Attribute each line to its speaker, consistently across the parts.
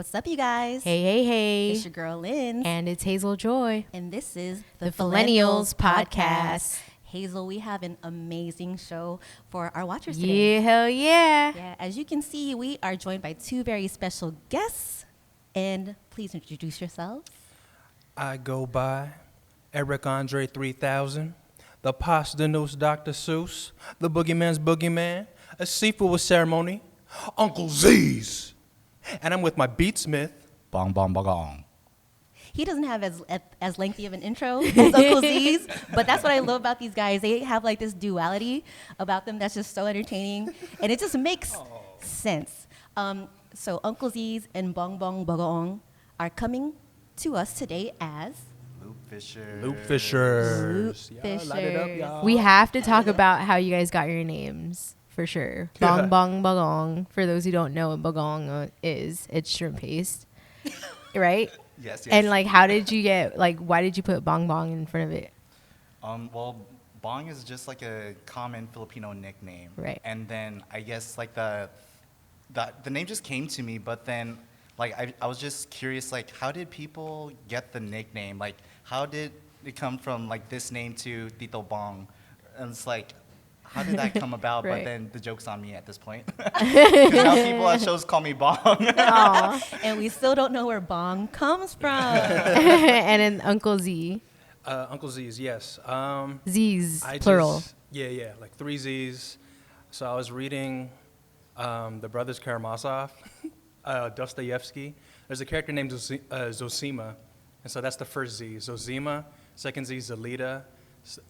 Speaker 1: What's up, you guys?
Speaker 2: Hey, hey, hey.
Speaker 1: It's your girl, Lindsey.
Speaker 2: And it's Hazel Joy.
Speaker 1: And this is
Speaker 2: The Millennials Podcast.
Speaker 1: Hazel, we have an amazing show for our watchers today.
Speaker 2: Yeah, hell yeah.
Speaker 1: Yeah, as you can see, we are joined by two very special guests. And please introduce yourselves.
Speaker 3: I go by Eric Andre 3000, the Pasta Noose Dr. Seuss, the Boogeyman's Boogeyman, a seafood ceremony, Uncle Z's. And I'm with my beatsmith, Bong Bong Bagong.
Speaker 1: He doesn't have as lengthy of an intro as Uncle Z's, but that's what I love about these guys. They have like this duality about them that's just so entertaining, and it just makes sense. So Uncle Z's and Bong Bong Bagong are coming to us today as
Speaker 4: Loop PHishers.
Speaker 3: Loop PHishers.
Speaker 1: Loop
Speaker 3: Yeah, light it up,
Speaker 1: PHishers.
Speaker 3: y'all.
Speaker 2: We have to talk about how you guys got your names, for sure. Bong Bong Bagong. For those who don't know what Bagong is, it's shrimp paste, right?
Speaker 4: Yes.
Speaker 2: And like, how did you get, like, why did you put Bong Bong in front of it?
Speaker 4: Well, Bong is just like a common Filipino nickname.
Speaker 2: Right.
Speaker 4: And then I guess like the name just came to me, but then like I was just curious, like how did people get the nickname? Like how did it come from like this name to Tito Bong? And it's like, how did that come about?
Speaker 2: Right.
Speaker 4: But then the joke's on me at this point. 'Cause now people at shows call me Bong.
Speaker 2: Aw.
Speaker 1: And we still don't know where Bong comes from.
Speaker 2: And then Uncle Z.
Speaker 3: Uncle Z's, yes.
Speaker 2: Z's,
Speaker 3: I
Speaker 2: plural.
Speaker 3: Yeah, like 3 Z's. So I was reading the Brothers Karamazov, Dostoevsky. There's a character named Zosima, and so that's the first Z, Zosima. Second Z, Zelita.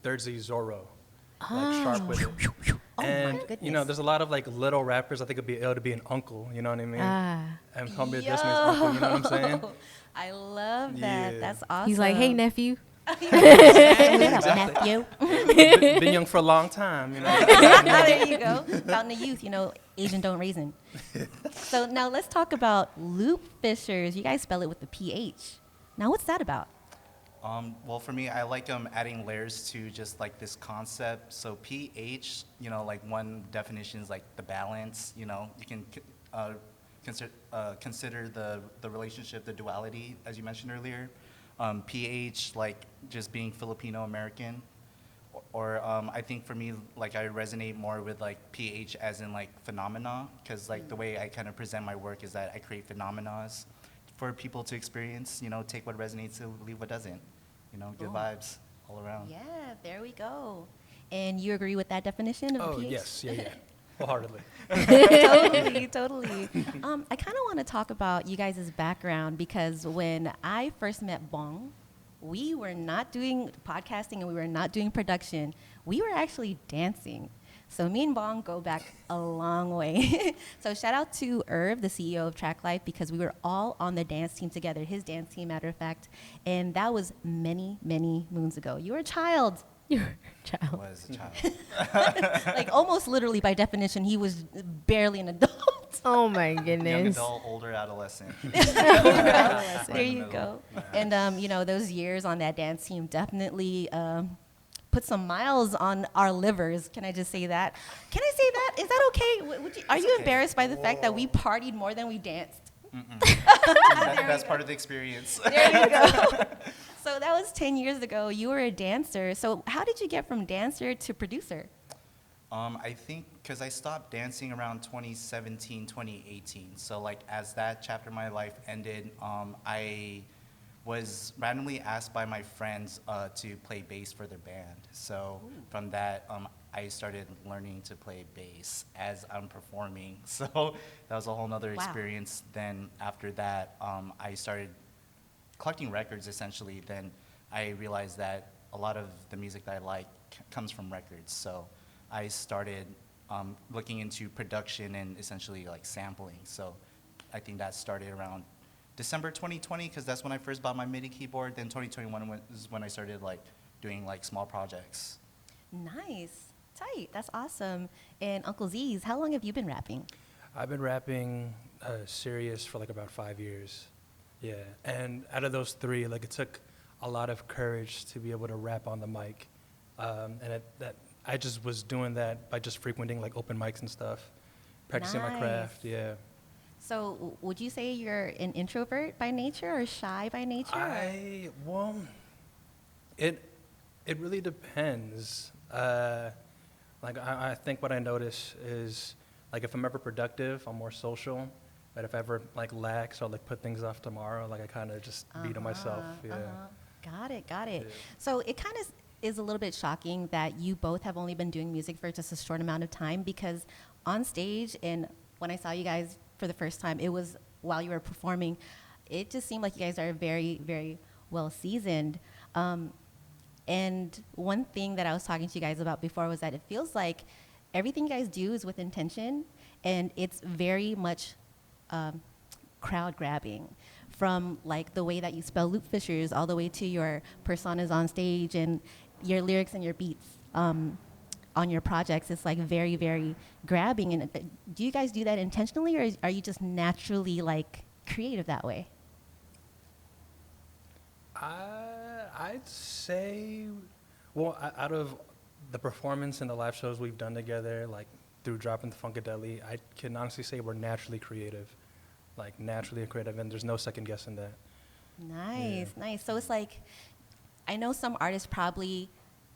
Speaker 3: Third Z, Zorro. Like sharp with it.
Speaker 1: Oh,
Speaker 3: And
Speaker 1: my goodness.
Speaker 3: you know, there's a lot of like little rappers. I think it'd be ill to be an uncle. You know what I mean? And come be this man's uncle. You know what I'm saying?
Speaker 1: I love that.
Speaker 3: Yeah.
Speaker 1: That's awesome.
Speaker 2: He's like, hey, nephew.
Speaker 1: What up, nephew?
Speaker 3: Been young for a long time. You know.
Speaker 1: There you go. Out in the youth, you know, Asian don't raisin. So now let's talk about Loop PHishers. You guys spell it with the PH. Now what's that about?
Speaker 4: Well, for me, I like adding layers to just like this concept. So pH, you know, like one definition is like the balance. You know, you can consider the relationship, the duality, as you mentioned earlier. pH, like just being Filipino American, or I think for me, like I resonate more with like pH as in like phenomena, because like the way I kind of present my work is that I create phenomena for people to experience, you know, take what resonates and leave what doesn't, you know, good vibes all around.
Speaker 1: Yeah, there we go. And you agree with that definition of
Speaker 3: Oh
Speaker 1: PH?
Speaker 3: yes, yeah, wholeheartedly.
Speaker 1: Totally. I kind of want to talk about you guys' background because when I first met Bong, we were not doing podcasting and we were not doing production. We were actually dancing. So me and Bong go back a long way. So shout out to Irv, the CEO of Track Life, because we were all on the dance team together, his dance team, matter of fact. And that was many, many moons ago. You were a child.
Speaker 2: You're a child.
Speaker 4: Was a child.
Speaker 1: Like almost literally by definition, he was barely an adult.
Speaker 2: Oh my
Speaker 4: Young
Speaker 2: goodness.
Speaker 4: adult, older adolescent.
Speaker 1: There you go. And you know, those years on that dance team definitely put some miles on our livers. Can I just say that? Can I say that? Is that okay? Are you
Speaker 4: okay.
Speaker 1: embarrassed by the fact that we partied more than we danced?
Speaker 4: That's part of the experience.
Speaker 1: There you go. So that was 10 years ago. You were a dancer. So how did you get from dancer to producer?
Speaker 4: I think because I stopped dancing around 2017, 2018. So like as that chapter of my life ended, I was randomly asked by my friends to play bass for their band. So from that, I started learning to play bass as I'm performing. So that was a whole nother
Speaker 1: Wow.
Speaker 4: experience. Then after that, I started collecting records essentially. Then I realized that a lot of the music that I like comes from records. So I started looking into production and essentially like sampling. So I think that started around December 2020 because that's when I first bought my MIDI keyboard. Then 2021 is when I started like doing like small projects.
Speaker 1: Nice. Tight. That's awesome. And Uncle Z's, how long have you been rapping?
Speaker 3: I've been rapping serious for like about 5 years. Yeah, and out of those 3, like it took a lot of courage to be able to rap on the mic, and that I just was doing that by just frequenting like open mics and stuff, practicing my craft. Yeah.
Speaker 1: Would you say you're an introvert by nature or shy by nature?
Speaker 3: Well, it really depends. Like I think what I notice is like if I'm ever productive, I'm more social. But if I ever like lax or like put things off tomorrow, like I kind of just beat on myself. Yeah.
Speaker 1: Got it.
Speaker 3: Yeah.
Speaker 1: So it kind of is a little bit shocking that you both have only been doing music for just a short amount of time, because on stage and when I saw you guys for the first time, it was while you were performing. It just seemed like you guys are very, very well seasoned. And one thing that I was talking to you guys about before was that it feels like everything you guys do is with intention, and it's very much crowd grabbing, from like the way that you spell Loop PHishers all the way to your personas on stage and your lyrics and your beats on your projects. It's like very, very grabbing. And do you guys do that intentionally, or are you just naturally like creative that way?
Speaker 3: I'd say, well, out of the performance and the live shows we've done together, like through Dropping the Funkadelic, I can honestly say we're naturally creative, and there's no second guessing that.
Speaker 1: Nice. So it's like, I know some artists probably,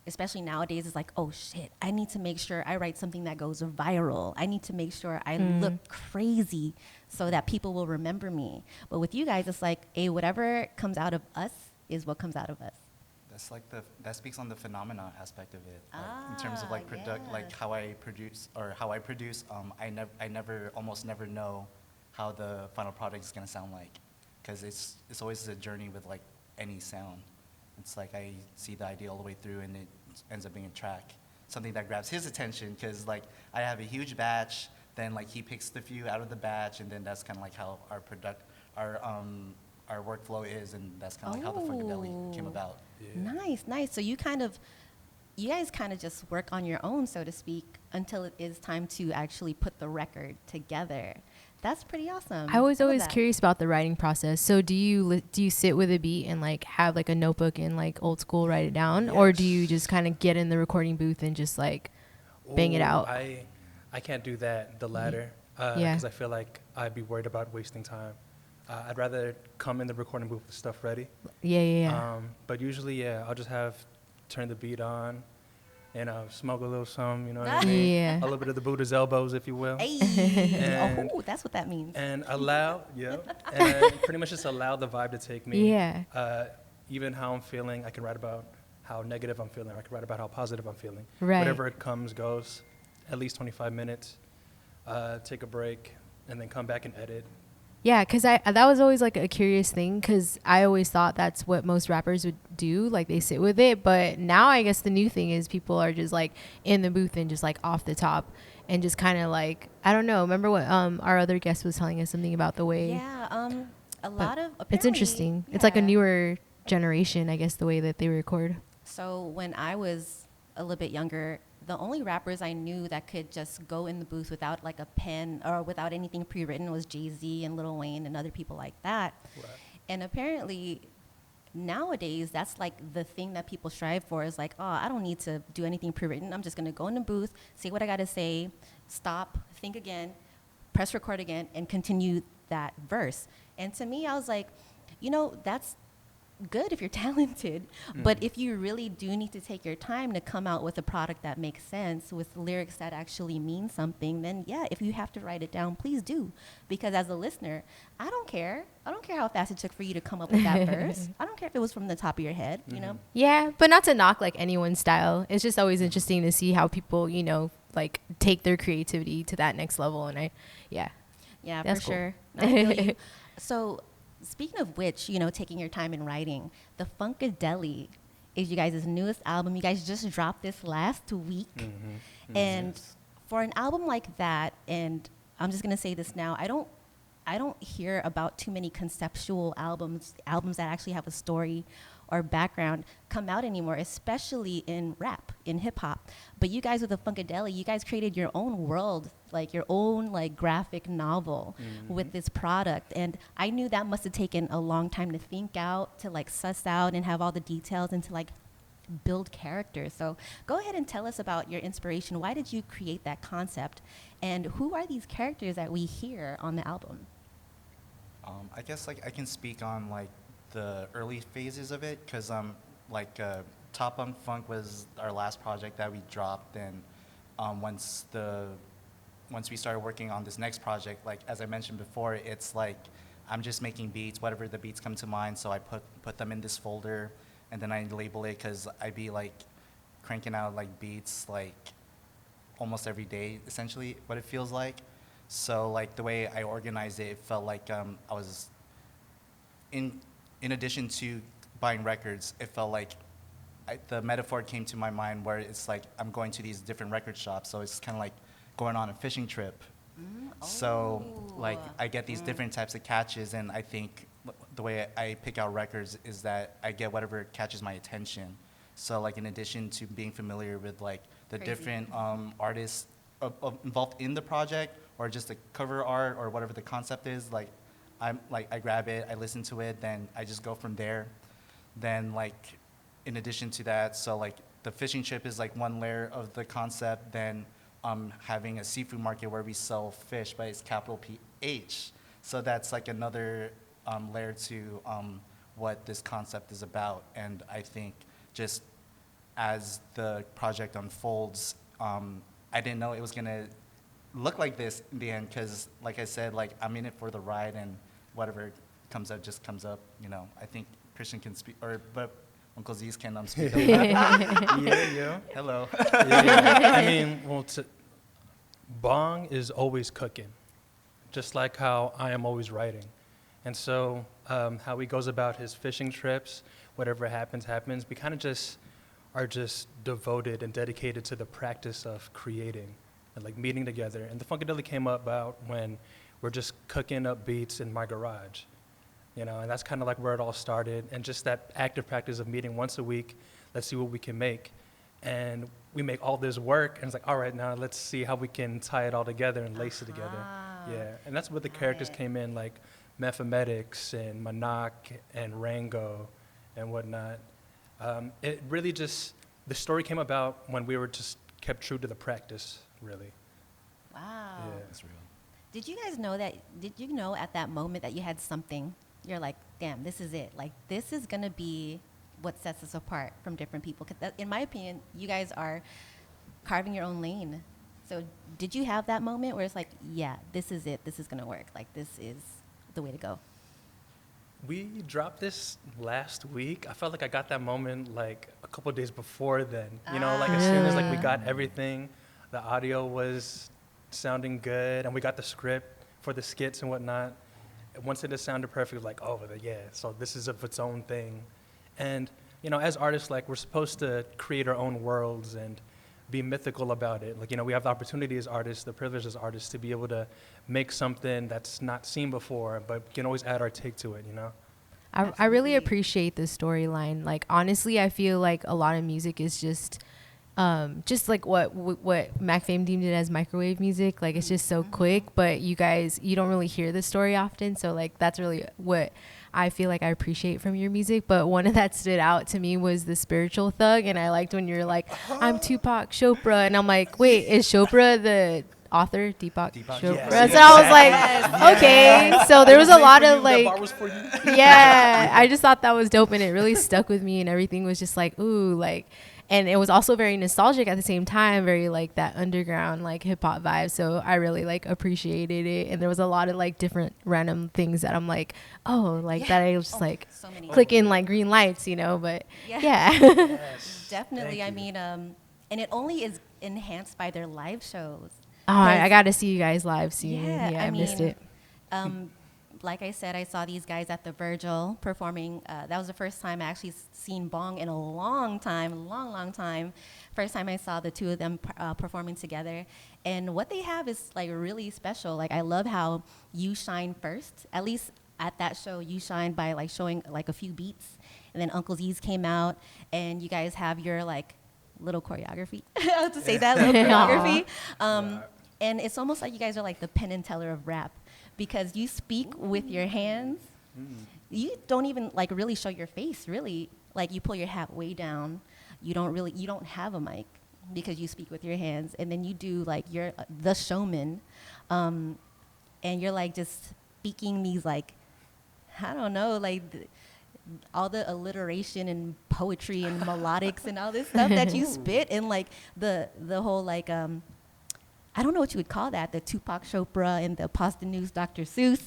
Speaker 1: especially nowadays, is like, oh shit, I need to make sure I write something that goes viral. I need to make sure I look crazy so that people will remember me. But with you guys, it's like, hey, whatever comes out of us is what comes out of us.
Speaker 4: That's like that speaks on the phenomena aspect of it. Like, in terms of like like how I produce. I almost never know how the final product is gonna sound like, because it's always a journey with like any sound. It's like I see the idea all the way through, and it ends up being a track, something that grabs his attention, because like I have a huge batch, then like he picks the few out of the batch, and then that's kind of like how our workflow is, and that's kind of like how the Funkadelic came about.
Speaker 1: Yeah. Nice. So you guys kind of just work on your own, so to speak, until it is time to actually put the record together. That's pretty awesome.
Speaker 2: I was always curious about the writing process. So do you sit with a beat and like have like a notebook and like old school write it down, or do you just kind of get in the recording booth and just like bang it out?
Speaker 3: I can't do that, the latter, because I feel like I'd be worried about wasting time. I'd rather come in the recording booth with stuff ready.
Speaker 2: Yeah.
Speaker 3: But usually, I'll just turn the beat on, and smoke a little some, you know what I mean?
Speaker 2: Yeah.
Speaker 3: A little bit of the Buddha's elbows, if you will.
Speaker 1: Hey. That's what that means.
Speaker 3: And and pretty much just allow the vibe to take me.
Speaker 2: Yeah.
Speaker 3: Even how I'm feeling, I can write about how negative I'm feeling. I can write about how positive I'm feeling.
Speaker 2: Right.
Speaker 3: Whatever it comes, goes. At least 25 minutes. Take a break, and then come back and edit.
Speaker 2: Yeah, because that was always like a curious thing, because I always thought that's what most rappers would do, like they sit with it. But now I guess the new thing is people are just like in the booth and just like off the top and just kind of like, I don't know. Remember what our other guest was telling us something about the way?
Speaker 1: Yeah, a lot of,
Speaker 2: it's interesting.
Speaker 1: Yeah.
Speaker 2: It's like a newer generation, I guess, the way that they record.
Speaker 1: So when I was a little bit younger, the only rappers I knew that could just go in the booth without like a pen or without anything pre-written was Jay-Z and Lil Wayne and other people like that. Right. And apparently nowadays that's like the thing that people strive for, is like, oh, I don't need to do anything pre-written. I'm just going to go in the booth, say what I got to say, stop, think again, press record again, and continue that verse. And to me, I was like, that's good if you're talented, but if you really do need to take your time to come out with a product that makes sense, with lyrics that actually mean something, then yeah, if you have to write it down, please do. Because as a listener, I don't care how fast it took for you to come up with that verse. I don't care if it was from the top of your head, you know?
Speaker 2: Yeah, but not to knock like anyone's style. It's just always interesting to see how people, like take their creativity to that next level. And yeah,
Speaker 1: for sure. I feel you. So speaking of which, taking your time in writing, the Funkadelic is you guys' newest album. You guys just dropped this last week. And for an album like that, and I'm just going to say this now, I don't hear about too many conceptual albums that actually have a story or background come out anymore, especially in rap, in hip hop. But you guys with the Funkadelic, you guys created your own world, like your own like graphic novel with this product. And I knew that must have taken a long time to think out, to like suss out and have all the details, and to like build characters. So go ahead and tell us about your inspiration. Why did you create that concept? And who are these characters that we hear on the album?
Speaker 4: I guess like I can speak on like the early phases of it, because like Top Bunk Funk was our last project that we dropped, and once we started working on this next project, like as I mentioned before, it's like I'm just making beats, whatever the beats come to mind, so I put them in this folder, and then I label it, because I be like cranking out like beats like almost every day, essentially, what it feels like. So like the way I organized it, it felt like I was in addition to buying records, it felt like the metaphor came to my mind where it's like I'm going to these different record shops, so it's kind of like going on a fishing trip. So like I get these different types of catches, and I think the way I pick out records is that I get whatever catches my attention. So like in addition to being familiar with like the different artists involved in the project, or just the cover art or whatever the concept is, like I grab it, I listen to it, then I just go from there. Then like in addition to that, so like the fishing trip is like one layer of the concept. Then having a seafood market where we sell fish, but it's capital PH. So that's like another layer to what this concept is about. And I think just as the project unfolds, I didn't know it was gonna look like this in the end, because like I said, like I'm in it for the ride, and whatever comes up just comes up. You know, I think Christian can speak, but Uncle Z's can speak.
Speaker 3: Yeah.
Speaker 4: Hello.
Speaker 3: Yeah. I mean, well, Bong is always cooking, just like how I am always writing. And so how he goes about his fishing trips, whatever happens, happens. We kind of just are just devoted and dedicated to the practice of creating and like meeting together. And the Funkadelic came about when we're just cooking up beats in my garage, you know, and that's kind of like where it all started. And just that active practice of meeting once a week, let's see what we can make. And we make all this work, and it's like, all right, now let's see how we can tie it all together and lace it together. Yeah, and that's where the characters came in, like Mathematics and Manak and Rango and whatnot. It really just, the story came about when we were just kept true to the practice, really.
Speaker 1: Wow.
Speaker 3: Yeah.
Speaker 4: That's real.
Speaker 1: Did you guys know that, did you know at that moment that you had something, you're like, damn, this is it. Like, this is going to be what sets us apart from different people? Because in my opinion, you guys are carving your own lane. So did you have that moment where it's like, yeah, this is it. This is going to work. Like, this is the way to go?
Speaker 3: We dropped this last week. I felt like I got that moment like a couple of days before then. You know, like as soon as like we got everything, the audio was sounding good, and we got the script for the skits and whatnot. Once it just sounded perfect, like, oh, yeah, so this is of its own thing. And, you know, as artists, like, we're supposed to create our own worlds and be mythical about it. Like, you know, we have the opportunity as artists, the privilege as artists, to be able to make something that's not seen before, but can always add our take to it, you know?
Speaker 2: I really appreciate the storyline. Like, honestly, I feel like a lot of music is just like what Mac Fame deemed it as microwave music. Like, it's just so quick, but you don't really hear the story often. So, like, that's really what I feel like I appreciate from your music. But one of that stood out to me was the spiritual thug. And I liked when you're like, I'm Tupac Chopra. And I'm like, wait, is Chopra the author? Deepak Chopra?
Speaker 3: Yes.
Speaker 2: So I was like, okay. So there was a lot of like, yeah, I just thought that was dope. And it really stuck with me, and everything was just like, ooh, like, and it was also very nostalgic at the same time, very like that underground like hip hop vibe. So I really like appreciated it. And there was a lot of like different random things that I'm like, oh, like that I was just like
Speaker 1: so many
Speaker 2: clicking like green lights, you know, but yeah.
Speaker 3: Yes.
Speaker 1: Definitely.
Speaker 3: Thank
Speaker 1: I
Speaker 3: you.
Speaker 1: mean, and it only is enhanced by their live shows.
Speaker 2: Oh, I got to see you guys live soon.
Speaker 1: Yeah,
Speaker 2: I missed it.
Speaker 1: Like I said, I saw these guys at the Virgil performing. That was the first time I actually seen Bong in a long time. First time I saw the two of them performing together. And what they have is like really special. Like, I love how you shine first. At least at that show, you shined by like showing like a few beats. And then Uncle Z's came out, and you guys have your like little choreography. I have to say that, little choreography. And it's almost like you guys are like the Penn and Teller of rap, because you speak with your hands. You don't even like really show your face, really. Like, you pull your hat way down. You don't have a mic because you speak with your hands. And then you do like, you're the showman. And you're like just speaking these like I don't know, like all the alliteration and poetry and melodics and all this stuff that you spit, and like the whole like I don't know what you would call that, the Tupac Chopra and the Pasta News Dr. Seuss,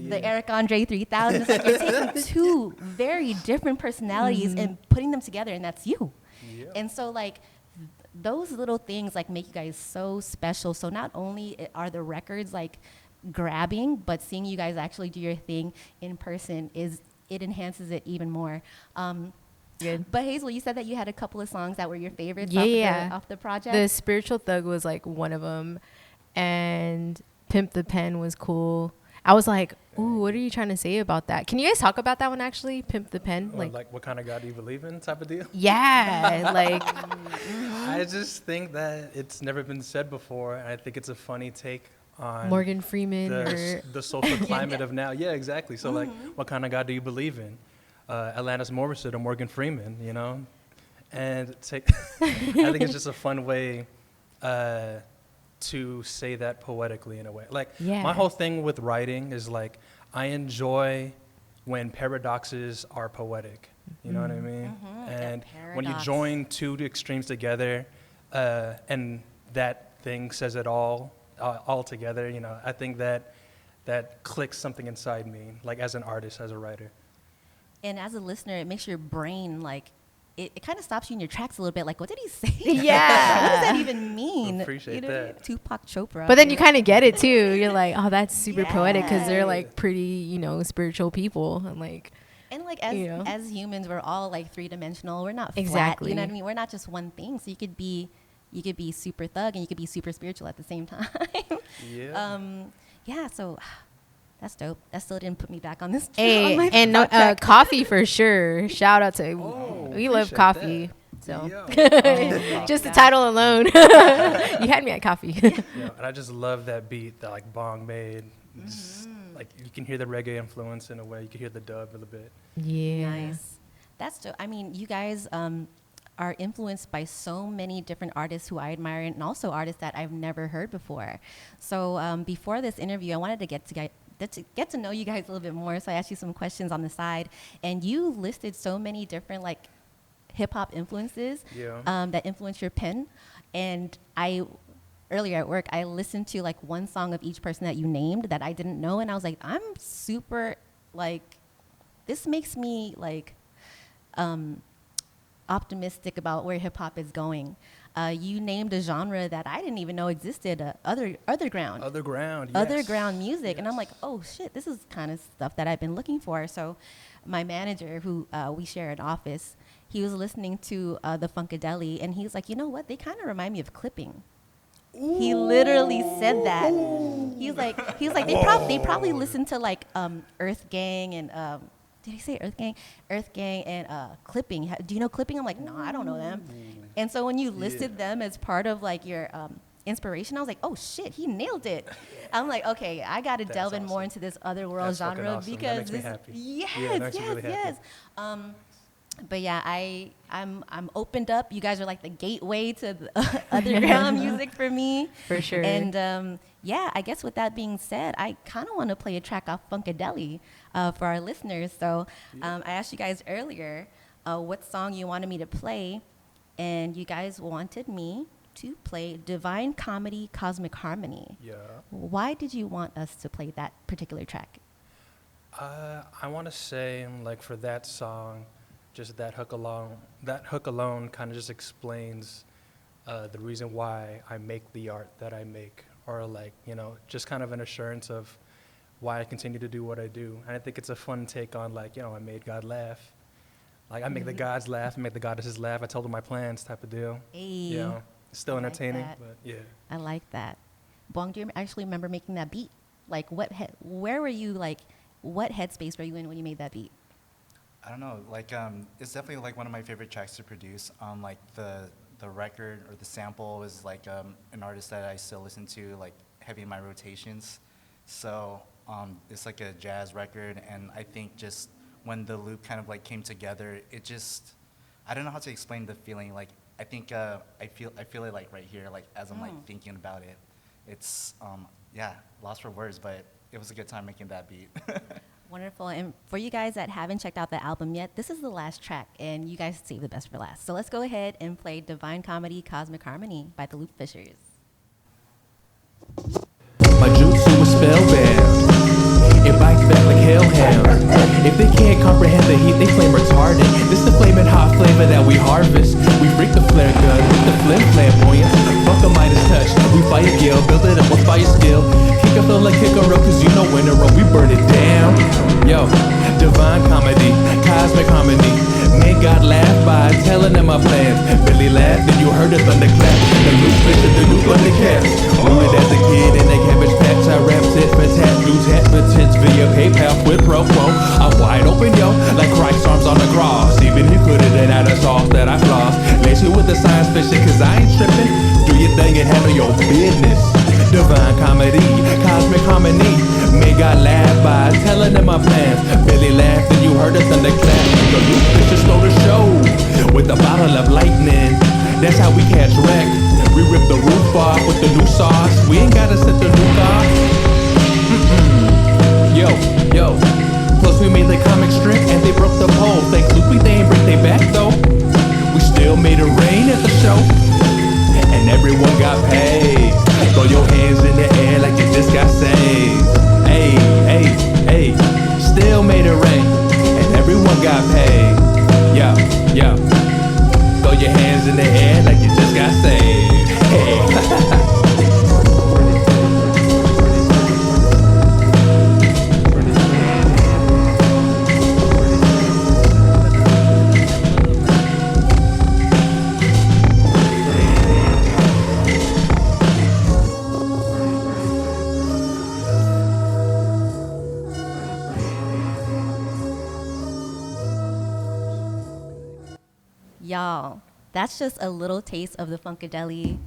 Speaker 1: the Eric Andre 3000. It's like you're taking two very different personalities and putting them together, and that's you.
Speaker 3: Yeah.
Speaker 1: And so like those little things like make you guys so special. So not only are the records like grabbing, but seeing you guys actually do your thing in person it enhances it even more.
Speaker 2: Good.
Speaker 1: But Hazel, you said that you had a couple of songs that were your favorites off the project.
Speaker 2: The Spiritual Thug was like one of them, and Pimp the Pen was cool. I was like, ooh, what are you trying to say about that? Can you guys talk about that one actually? Pimp the Pen?
Speaker 3: Like what kind of God do you believe in type of deal?
Speaker 2: Yeah, like
Speaker 3: I just think that it's never been said before, and I think it's a funny take on
Speaker 2: Morgan Freeman
Speaker 3: the social climate of now. Yeah, exactly. So like, what kind of God do you believe in? Alanis Morissette or Morgan Freeman, you know? And I think it's just a fun way to say that poetically in a way. Like, my whole thing with writing is like, I enjoy when paradoxes are poetic. You know what I mean? And when you join two extremes together, and that thing says it all together, you know, I think that clicks something inside me, like as an artist, as a writer.
Speaker 1: And as a listener, it makes your brain like it kind of stops you in your tracks a little bit. Like, what did he say?
Speaker 2: Yeah.
Speaker 1: What does that even mean?
Speaker 3: Appreciate
Speaker 1: know,
Speaker 3: that.
Speaker 1: Tupac Chopra.
Speaker 2: But then you kind of get it too. You're like, oh, that's super poetic because they're
Speaker 1: Yeah.
Speaker 2: like pretty, you know, spiritual people. And like,
Speaker 1: and like
Speaker 2: you know.
Speaker 1: as humans, we're all like three-dimensional. We're not
Speaker 2: Exactly.
Speaker 1: flat. You know what I mean? We're not just one thing. So you could be super thug and you could be super spiritual at the same time.
Speaker 3: Yeah.
Speaker 1: Yeah. So that's dope. That still didn't put me back on this.
Speaker 2: hey,
Speaker 1: on my
Speaker 2: and
Speaker 1: thought track.
Speaker 2: coffee for sure. Shout out to we love
Speaker 3: appreciate
Speaker 2: coffee.
Speaker 3: that.
Speaker 2: So
Speaker 3: Yo.
Speaker 2: just the title alone, you had me at coffee.
Speaker 3: Yeah, and I just love that beat that like Bong made. Just, like you can hear the reggae influence in a way. You can hear the dub a little bit.
Speaker 2: Yeah.
Speaker 1: Nice. That's dope. I mean, you guys are influenced by so many different artists who I admire, and also artists that I've never heard before. So before this interview, I wanted to get to know you guys a little bit more. So I asked you some questions on the side, and you listed so many different like hip hop influences that influence your pen. And earlier at work, I listened to like one song of each person that you named that I didn't know, and I was like, I'm super like, this makes me like optimistic about where hip hop is going. You named a genre that I didn't even know existed, underground.
Speaker 3: Underground, yes.
Speaker 1: Underground music.
Speaker 3: Yes.
Speaker 1: And I'm like, oh shit, this is kind of stuff that I've been looking for. So my manager, who we share an office, he was listening to the Funkadelic, and he was like, you know what? They kind of remind me of Clipping. Ooh. He literally said that. He was like, they probably listened to like Earth Gang and did he say Earth Gang? Earth Gang and Clipping. Do you know Clipping? I'm like, no, I don't know them. And so when you listed them as part of like your inspiration, I was like, oh shit, he nailed it. I'm like, okay, I got to delve in more into this other world
Speaker 3: That's fucking
Speaker 1: genre
Speaker 3: awesome. That
Speaker 1: because
Speaker 3: makes me happy.
Speaker 1: Yes,
Speaker 3: Yeah, that makes me really
Speaker 1: yes. But yeah, I'm opened up. You guys are like the gateway to the underground music for me.
Speaker 2: For sure.
Speaker 1: And yeah, I guess with that being said, I kind of want to play a track off Funkadelic for our listeners. So I asked you guys earlier what song you wanted me to play, and you guys wanted me to play Divine Comedy, Cosmic Harmony.
Speaker 3: Yeah.
Speaker 1: Why did you want us to play that particular track?
Speaker 3: I want to say, like, for that song, just that hook alone kind of just explains the reason why I make the art that I make, or like, you know, just kind of an assurance of why I continue to do what I do. And I think it's a fun take on, like, you know, I made God laugh. Like, I make the gods laugh, I make the goddesses laugh, I told them my plans type of deal.
Speaker 1: Hey,
Speaker 3: You know, it's still
Speaker 1: I like
Speaker 3: entertaining,
Speaker 1: that.
Speaker 3: but yeah.
Speaker 1: I like that. Bong, do you actually remember making that beat? Like, where were you, like, what headspace were you in when you made that beat?
Speaker 4: I don't know, like, it's definitely like one of my favorite tracks to produce. Like the record or the sample is like an artist that I still listen to, like heavy in my rotations. So it's like a jazz record, and I think just when the loop kind of like came together, it just, I don't know how to explain the feeling. Like, I think I feel it like right here, like as I'm like thinking about it. It's yeah, lost for words, but it was a good time making that beat.
Speaker 1: Wonderful. And for you guys that haven't checked out the album yet, this is the last track, and you guys save the best for last. So let's go ahead and play Divine Comedy, Cosmic Harmony by the Loop PHishers.
Speaker 5: My jutsu is spellbound. It bites back like hellhounds. If they can't comprehend the heat, they flame retardant. This the flaming hot flavor that we harvest. We freak the flare gun with the flamboyance. Fuck a Midas touch. We fire Gale, build it up with fire skill. Kick a flow like kick a rope, cause you know when a rope we burn it down. Yo, divine comedy, cosmic harmony. Made God laugh by telling them my plans. Billy laughed and you heard the thunderclap. The Loop PHishers, the new thundercats. Knew it as a kid in a cabbage patch. I rapped it for tat, do tat for tits via PayPal, quid pro quo. I'm wide open, yo, like Christ's arms on the cross. Even he could've done out of sauce that I floss. Lace you with the science fiction, cause I ain't tripping. Do your thing and handle your business. Divine comedy, cosmic harmony. Made God laugh by telling them my plans. Billy laughed and you heard the thunderclap. The Loop PHishers stole the show with a bottle of lightning. That's how we catch wreck. We rip the roof off with the new sauce. We ain't gotta set the nuke off. Yo. Plus we made the comic strip and they broke the pole. Thanks Loopy, they ain't break they back though. We still made it rain at the show. And everyone got paid. Throw your hands in the air like you just got saved. Hey, still made it rain. And everyone got paid. Yo. Throw your hands in the air like you just got saved. Hey.
Speaker 1: Y'all, that's just a little taste of the Funkadelic,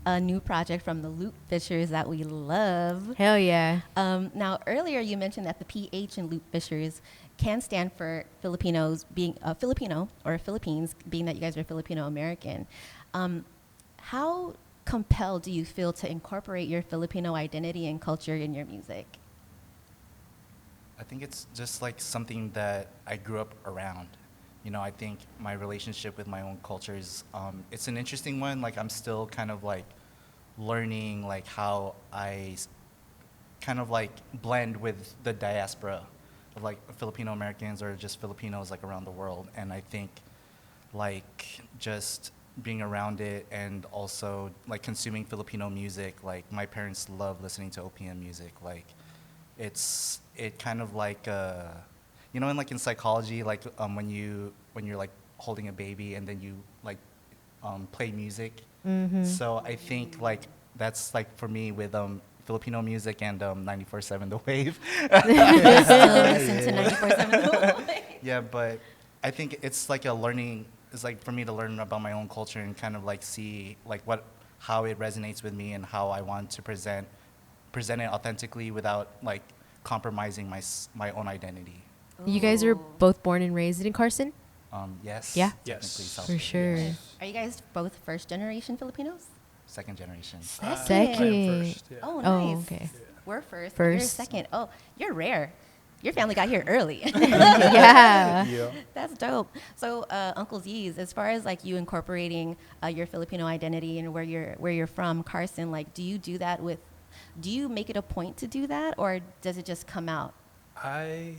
Speaker 1: a new project from the Loop PHishers that we love.
Speaker 2: Hell yeah.
Speaker 1: Now, earlier you mentioned that the PH in Loop PHishers can stand for Filipinos being Filipino or Philippines, being that you guys are Filipino American. How compelled do you feel to incorporate your Filipino identity and culture in your music?
Speaker 4: I think it's just like something that I grew up around. You know, I think my relationship with my own culture is, it's an interesting one. Like, I'm still kind of like learning like how I kind of like blend with the diaspora of like Filipino Americans or just Filipinos like around the world. And I think like just being around it and also like consuming Filipino music, like my parents love listening to OPM music. Like it kind of like, you know, in psychology, like when you're like holding a baby and then you like play music.
Speaker 2: Mm-hmm.
Speaker 4: So I think like that's like for me with Filipino music and 94.7 The Wave.
Speaker 1: Still listen to 94.7 The Wave.
Speaker 4: Yeah, but I think it's like a learning. It's like for me to learn about my own culture and kind of like see like how it resonates with me and how I want to present it authentically without like compromising my own identity.
Speaker 2: You guys are both born and raised in Carson?
Speaker 4: Yes.
Speaker 2: Yeah?
Speaker 4: Technically,
Speaker 3: Yes.
Speaker 4: South
Speaker 2: For
Speaker 4: Korea.
Speaker 2: sure.
Speaker 1: Are you guys both first generation Filipinos?
Speaker 4: Second generation.
Speaker 2: Second.
Speaker 3: I'm first, yeah.
Speaker 1: Oh,
Speaker 2: Oh,
Speaker 1: nice.
Speaker 2: okay.
Speaker 1: We're first.
Speaker 2: First.
Speaker 1: You're second. Oh, you're rare. Your family got here early.
Speaker 2: Yeah.
Speaker 3: Yeah.
Speaker 1: That's dope. So, Uncle Z's, as far as like you incorporating your Filipino identity and where you're from, Carson, like, do you make it a point to do that, or does it just come out?
Speaker 3: I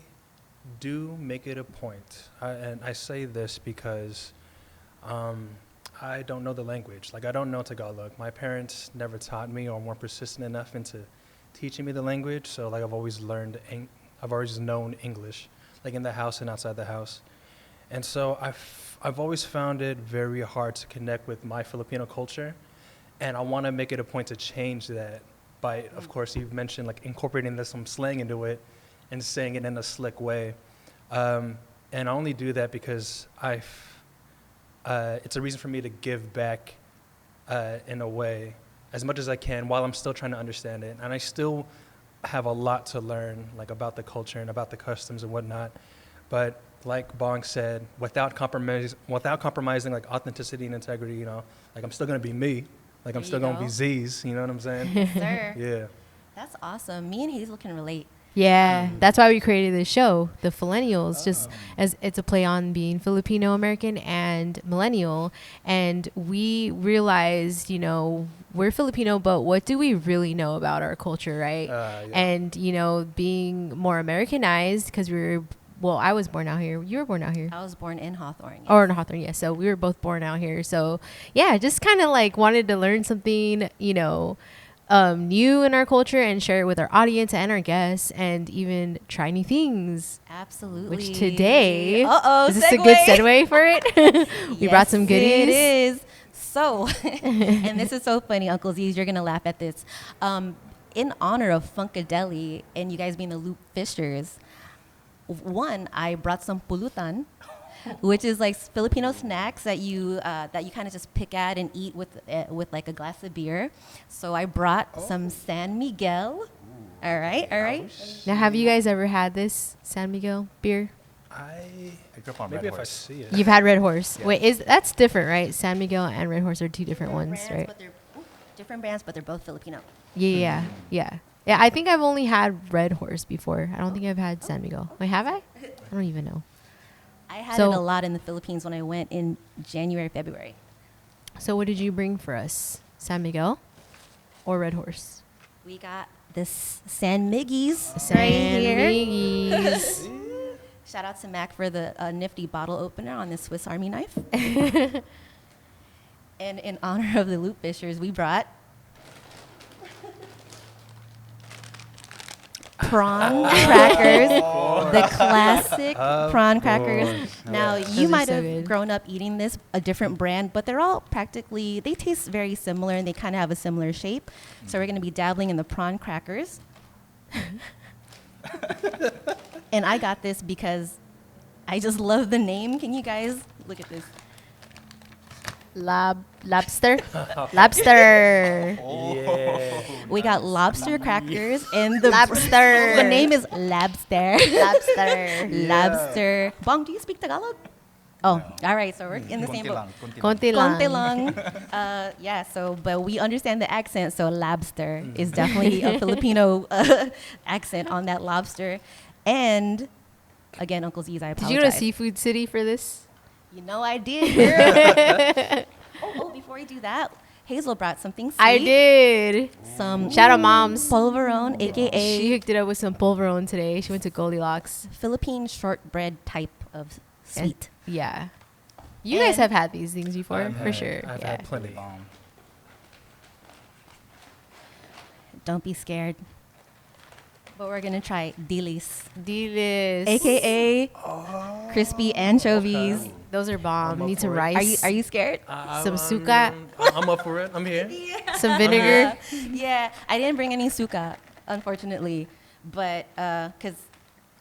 Speaker 3: do make it a point, and I say this because I don't know the language. Like, I don't know Tagalog. My parents never taught me or weren't persistent enough into teaching me the language. So, like, I've always known English, like in the house and outside the house. And so I've always found it very hard to connect with my Filipino culture, and I want to make it a point to change that by, of course, you mentioned like incorporating some slang into it and saying it in a slick way. And I only do that because it's a reason for me to give back in a way as much as I can while I'm still trying to understand it. And I still have a lot to learn, like about the culture and about the customs and whatnot. But like Bong said, without compromising like authenticity and integrity, you know, like I'm still gonna be me. Like I'm
Speaker 1: There
Speaker 3: still
Speaker 1: you
Speaker 3: gonna be
Speaker 1: go.
Speaker 3: Z's, you know what I'm saying?
Speaker 1: Yes, sir.
Speaker 3: Yeah.
Speaker 1: That's awesome. Me and Hazel can relate.
Speaker 2: Yeah, that's why we created this show, the Millennials, just as it's a play on being Filipino American and millennial. And we realized, you know, we're Filipino, but what do we really know about our culture, right?
Speaker 3: Yeah.
Speaker 2: And, you know, being more Americanized because well, I was born out here. You were born out here.
Speaker 1: I was born in Hawthorne. Yes.
Speaker 2: Or in Hawthorne, yeah. So we were both born out here. So, yeah, just kind of like wanted to learn something, you know, new in our culture and share it with our audience and our guests and even try new things.
Speaker 1: Absolutely.
Speaker 2: Which today,
Speaker 1: Uh-oh,
Speaker 2: is this a good segue for it? We brought some goodies.
Speaker 1: It is. So, and this is so funny, Uncle Z's, you're going to laugh at this. In honor of Funkadeli and you guys being the Loop PHishers, one, I brought some pulutan, which is like Filipino snacks that you kind of just pick at and eat with like a glass of beer. So I brought some San Miguel. All right.
Speaker 2: Now, have you guys ever had this San Miguel beer?
Speaker 4: I grew up on
Speaker 3: Maybe
Speaker 4: Red
Speaker 3: if I
Speaker 4: Horse.
Speaker 3: see it.
Speaker 2: You've had Red Horse.
Speaker 4: Yeah.
Speaker 2: Wait, that's different, right? San Miguel and Red Horse are two different ones,
Speaker 1: Brands,
Speaker 2: right?
Speaker 1: but they're different brands, but they're both Filipino.
Speaker 2: Yeah. Yeah, I think I've only had Red Horse before. I don't think I've had San Miguel. Wait, have I? I don't even know.
Speaker 1: I had
Speaker 2: So-
Speaker 1: it a lot in the Philippines when I went in January, February.
Speaker 2: So what did you bring for us? San Miguel or Red Horse?
Speaker 1: We got this San Miggies
Speaker 2: San
Speaker 1: right here.
Speaker 2: Miguel's.
Speaker 1: Shout out to Mac for the nifty bottle opener on this Swiss Army knife. And in honor of the Loop PHishers, we brought prawn crackers, the classic prawn crackers. Now, you
Speaker 2: Those are
Speaker 1: might
Speaker 2: so
Speaker 1: have
Speaker 2: good.
Speaker 1: grown up eating this, a different brand, but they're all practically, they taste very similar and they kind of have a similar shape. So we're going to be dabbling in the prawn crackers. And I got this because I just love the name. Can you guys look at this?
Speaker 2: Lobster? Lobster.
Speaker 3: Yeah.
Speaker 1: We got lobster crackers and the
Speaker 2: Lobster.
Speaker 1: The name is Labster.
Speaker 2: Lobster.
Speaker 1: Lobster. Bong, do you speak Tagalog? Oh, all right. So we're in the same
Speaker 4: Konti
Speaker 1: boat.
Speaker 4: lang, konti lang.
Speaker 2: Konti
Speaker 1: Konti
Speaker 2: lang.
Speaker 1: lang. Yeah, so, but we understand the accent, so lobster is definitely a Filipino accent on that lobster. And again, Uncle Z's, I
Speaker 2: Did
Speaker 1: apologize.
Speaker 2: you go to Seafood City for this?
Speaker 1: You know I did, girl. oh, before I do that, Hazel brought something sweet.
Speaker 2: I did.
Speaker 1: Some
Speaker 2: Shout out moms.
Speaker 1: polvorón,
Speaker 2: She
Speaker 1: a.k.a.
Speaker 2: hooked it up with some polvorón today. She went to Goldilocks.
Speaker 1: Philippine shortbread type of sweet.
Speaker 2: Yeah. You guys
Speaker 1: And-
Speaker 2: have had these things before,
Speaker 3: I've
Speaker 2: for
Speaker 3: had-
Speaker 2: sure.
Speaker 3: I've
Speaker 2: Yeah.
Speaker 3: had plenty.
Speaker 4: Bomb.
Speaker 1: Don't be scared. But we're going to try dilis,
Speaker 2: Dilis.
Speaker 1: a.k.a. crispy anchovies.
Speaker 2: Those are bomb.
Speaker 3: I'm up
Speaker 2: Need some
Speaker 3: for it.
Speaker 2: rice.
Speaker 1: Are you scared?
Speaker 2: Some suka.
Speaker 3: I'm up for it. I'm here.
Speaker 2: Some vinegar.
Speaker 1: Yeah, I didn't bring any suka, unfortunately. But because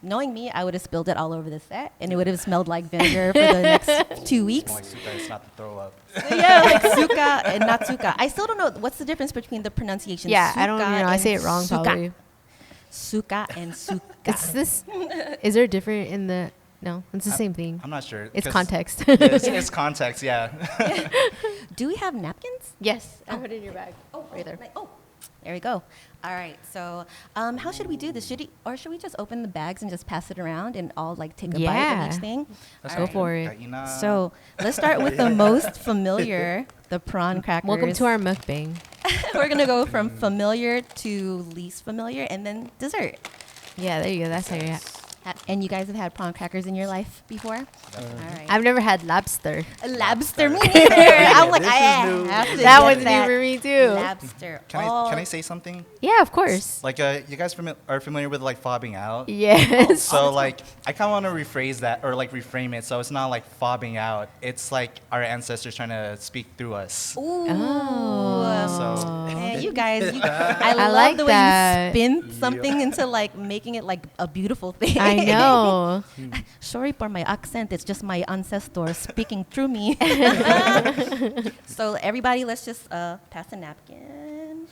Speaker 1: knowing me, I would have spilled it all over the set, and it would have smelled like vinegar for the next 2 weeks.
Speaker 4: Like suka, it's not to throw up.
Speaker 1: Yeah, like suka and not suka. I still don't know what's the difference between the pronunciation.
Speaker 2: Yeah, I don't
Speaker 1: suka
Speaker 2: know. I
Speaker 1: and
Speaker 2: say it wrong
Speaker 1: suka.
Speaker 2: probably.
Speaker 1: Suka and suka.
Speaker 2: It's this. Is there different in the? No, it's the same thing.
Speaker 4: I'm not sure.
Speaker 2: It's
Speaker 4: 'cause-
Speaker 2: context.
Speaker 4: Yeah, it's context, yeah.
Speaker 1: Do we have napkins?
Speaker 2: Yes, I put it in your bag. Right there.
Speaker 1: Oh, there we go. All right. So, how should we do this? Should we just open the bags and just pass it around and all like take a bite
Speaker 2: Yeah.
Speaker 1: of each thing?
Speaker 3: Let's
Speaker 1: All
Speaker 2: Go
Speaker 1: right.
Speaker 2: for it.
Speaker 4: Kaina.
Speaker 1: So let's start with the most familiar, the prawn crackers.
Speaker 2: Welcome to our mukbang.
Speaker 1: We're gonna go from familiar to least familiar, and then dessert.
Speaker 2: Yeah, there you go. That's how you.
Speaker 1: And you guys have had prawn crackers in your life before? All right.
Speaker 2: I've never had lobster.
Speaker 1: Lobster, me neither. I'm like,
Speaker 3: This
Speaker 1: I
Speaker 3: is new.
Speaker 1: have to
Speaker 2: That
Speaker 1: get
Speaker 2: one's new
Speaker 1: that
Speaker 2: for me too.
Speaker 1: Lobster.
Speaker 4: Can I say something?
Speaker 2: Yeah, of course.
Speaker 4: Like, you guys are familiar with like fobbing out?
Speaker 2: Yes.
Speaker 4: So like, I kind of want to rephrase that or like reframe it so it's not like fobbing out. It's like our ancestors trying to speak through us.
Speaker 1: Ooh.
Speaker 4: So
Speaker 1: Man, you guys, I love
Speaker 2: like
Speaker 1: the way
Speaker 2: that.
Speaker 1: you spin something into like making it like a beautiful thing.
Speaker 2: I know.
Speaker 1: Sorry for my accent. It's just my ancestors speaking through me. So everybody, let's just pass a napkin.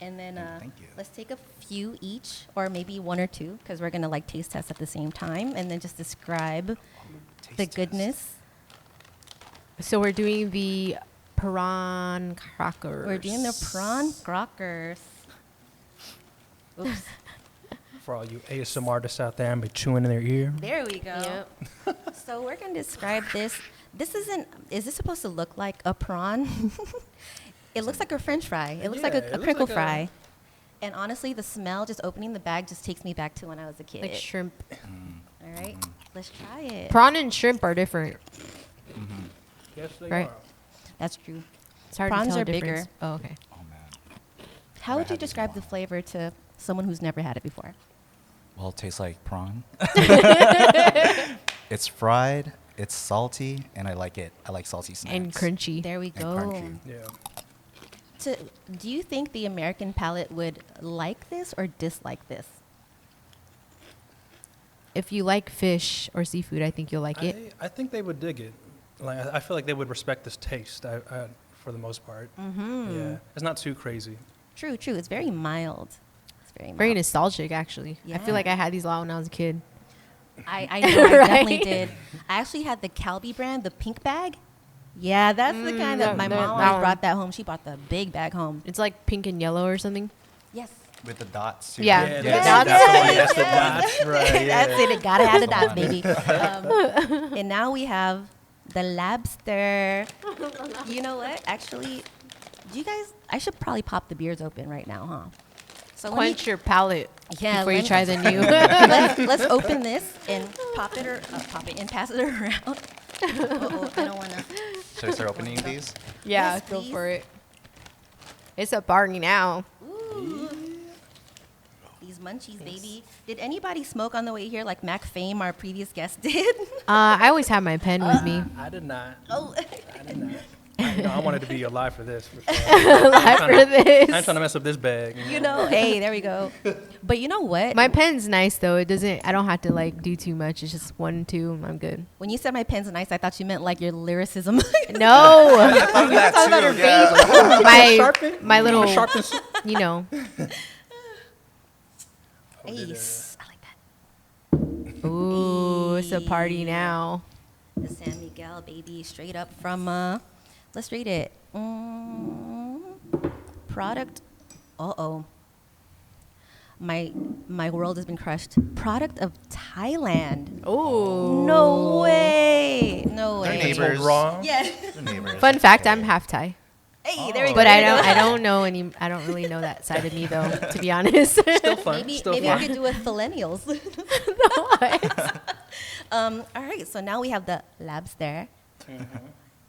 Speaker 1: And then
Speaker 4: Thank you.
Speaker 1: let's take a few each, or maybe one or two, because we're gonna like taste test at the same time, and then just describe the
Speaker 4: Taste test.
Speaker 1: goodness.
Speaker 2: So we're doing the prawn crackers.
Speaker 1: We're doing the prawn crackers. Oops.
Speaker 3: for all you ASMR artists out there and be chewing in their ear.
Speaker 1: There we go. So we're going to describe this. Is this supposed to look like a prawn? It looks like a French fry. It looks like
Speaker 3: Yeah,
Speaker 1: a
Speaker 3: it looks
Speaker 1: crinkle
Speaker 3: like
Speaker 1: fry. And honestly, the smell, just opening the bag, just takes me back to when I was a kid.
Speaker 2: Like shrimp.
Speaker 1: All right, let's try it.
Speaker 2: Prawn and shrimp are different.
Speaker 3: Yes, they
Speaker 2: Right.
Speaker 3: are.
Speaker 1: That's true.
Speaker 2: It's hard
Speaker 1: Prawns
Speaker 2: to tell
Speaker 1: are
Speaker 2: the difference.
Speaker 1: bigger.
Speaker 2: Oh, okay.
Speaker 4: Oh man.
Speaker 1: How
Speaker 4: I
Speaker 1: would you
Speaker 4: had this
Speaker 1: describe the
Speaker 4: one.
Speaker 1: flavor to someone who's never had it before?
Speaker 4: Well, it tastes like prawn. It's fried. It's salty, and I like it. I like salty snacks.
Speaker 2: And crunchy.
Speaker 1: There we
Speaker 4: And
Speaker 1: go.
Speaker 4: crunchy.
Speaker 3: Yeah.
Speaker 1: Do you think the American palate would like this or dislike this?
Speaker 2: If you like fish or seafood, I think you'll like it.
Speaker 3: I think they would dig it. Like I feel like they would respect this taste. For the most part. Yeah, it's not too crazy.
Speaker 1: True. It's very mild. It's very mild.
Speaker 2: Very nostalgic, actually. I
Speaker 1: Yeah.
Speaker 2: feel like I had these a lot when I was a kid.
Speaker 1: I know, I
Speaker 2: Right?
Speaker 1: definitely did. I actually had the Calbee brand, the pink bag. Yeah, that's the kind that my
Speaker 2: that-
Speaker 1: mom
Speaker 2: that
Speaker 1: always
Speaker 2: one.
Speaker 1: brought that home. She brought the big bag home.
Speaker 2: It's like pink and yellow or something.
Speaker 1: Yes.
Speaker 4: With the dots too.
Speaker 2: Yeah.
Speaker 3: Yeah,
Speaker 2: The
Speaker 3: that's,
Speaker 2: dots.
Speaker 3: that's the one. That's the dots, right? Yeah.
Speaker 1: That's it. It gotta have the
Speaker 4: That's
Speaker 1: dots,
Speaker 4: the
Speaker 1: baby. And now we have the lobster. You know what? Actually, do you guys? I should probably pop the beers open right now, huh? So
Speaker 2: Quench your palate
Speaker 1: Yeah,
Speaker 2: before you
Speaker 1: let me-
Speaker 2: try the new.
Speaker 1: let's open this and pop it and pass it around. Uh-oh, I don't wanna.
Speaker 4: Should I start opening these?
Speaker 2: Yeah,
Speaker 1: Yes,
Speaker 2: go
Speaker 1: please.
Speaker 2: for it. It's a party now.
Speaker 1: Ooh. These munchies, baby. Did anybody smoke on the way here like Mac Fame, our previous guest, did?
Speaker 2: I always have my pen with me.
Speaker 3: I did not.
Speaker 1: Oh.
Speaker 3: I did not. I wanted to be alive for this. For sure.
Speaker 2: Live for
Speaker 3: I
Speaker 2: this.
Speaker 3: ain't trying to mess up this bag.
Speaker 1: You know, hey, there we go. But you know what?
Speaker 2: My pen's nice though. It doesn't. I don't have to like do too much. It's just 1, 2, and I'm good.
Speaker 1: When you said my pen's nice, I thought you meant like your lyricism.
Speaker 2: No,
Speaker 4: That
Speaker 1: about her
Speaker 4: yeah.
Speaker 2: my
Speaker 3: Sharpen?
Speaker 2: my little,
Speaker 3: Sharpen.
Speaker 2: you know.
Speaker 1: Ace. I like that.
Speaker 2: Ooh, it's a party now.
Speaker 1: The San Miguel, baby, straight up from, let's read it. Product, uh-oh. My world has been crushed. Product of Thailand.
Speaker 2: Ooh.
Speaker 1: No way. No
Speaker 4: They're
Speaker 1: way.
Speaker 4: neighbors.
Speaker 3: Wrong.
Speaker 1: Yeah.
Speaker 4: They're neighbors.
Speaker 2: Fun fact: I'm half Thai,
Speaker 1: Hey, there we go.
Speaker 2: but
Speaker 1: there we go.
Speaker 2: I don't know any. I don't really know that side of me though, to be honest.
Speaker 3: Still fun.
Speaker 1: Maybe
Speaker 3: Still
Speaker 1: maybe
Speaker 3: fun.
Speaker 1: we could do with millennials. All right, so now we have the lobster.